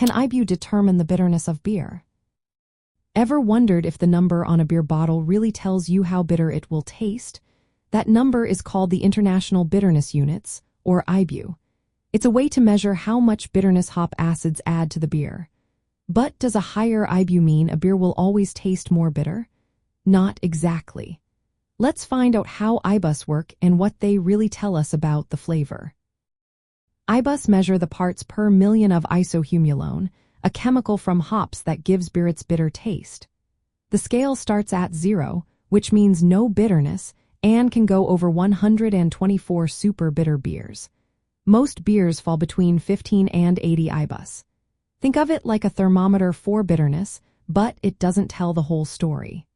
Can IBU determine the bitterness of beer? Ever wondered if the number on a beer bottle really tells you how bitter it will taste? That number is called the International Bitterness Units, or IBU. It's a way to measure how much bitterness hop acids add to the beer. But does a higher IBU mean a beer will always taste more bitter? Not exactly. Let's find out how IBUs work and what they really tell us about the flavor. IBUs measure the parts per million of isohumulone, a chemical from hops that gives beer its bitter taste. The scale starts at 0, which means no bitterness, and can go over 124 super bitter beers. Most beers fall between 15 and 80 IBUs. Think of it like a thermometer for bitterness, but it doesn't tell the whole story.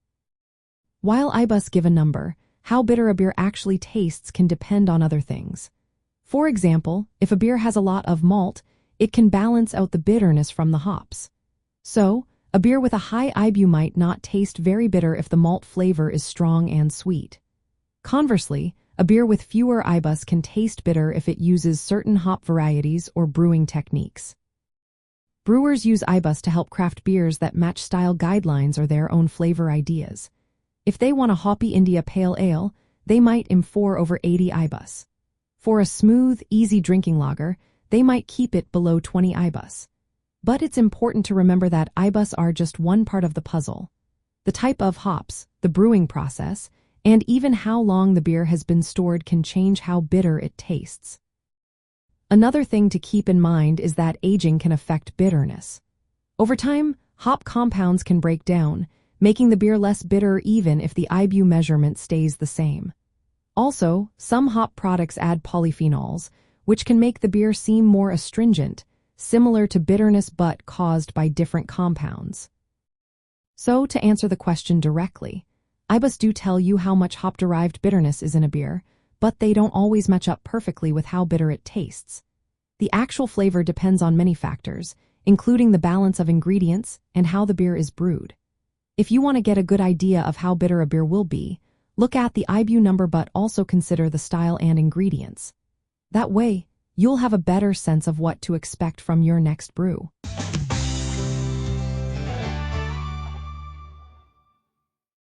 While IBUs give a number, how bitter a beer actually tastes can depend on other things. For example, if a beer has a lot of malt, it can balance out the bitterness from the hops. So, a beer with a high IBU might not taste very bitter if the malt flavor is strong and sweet. Conversely, a beer with fewer IBUs can taste bitter if it uses certain hop varieties or brewing techniques. Brewers use IBUs to help craft beers that match style guidelines or their own flavor ideas. If they want a hoppy India Pale Ale, they might aim for over 80 IBUs. For a smooth, easy drinking lager, they might keep it below 20 IBUs. But it's important to remember that IBUs are just one part of the puzzle. The type of hops, the brewing process, and even how long the beer has been stored can change how bitter it tastes. Another thing to keep in mind is that aging can affect bitterness. Over time, hop compounds can break down, making the beer less bitter even if the IBU measurement stays the same. Also, some hop products add polyphenols, which can make the beer seem more astringent, similar to bitterness but caused by different compounds. So, to answer the question directly, IBUs do tell you how much hop-derived bitterness is in a beer, but they don't always match up perfectly with how bitter it tastes. The actual flavor depends on many factors, including the balance of ingredients and how the beer is brewed. If you want to get a good idea of how bitter a beer will be, look at the IBU number but also consider the style and ingredients. That way, you'll have a better sense of what to expect from your next brew.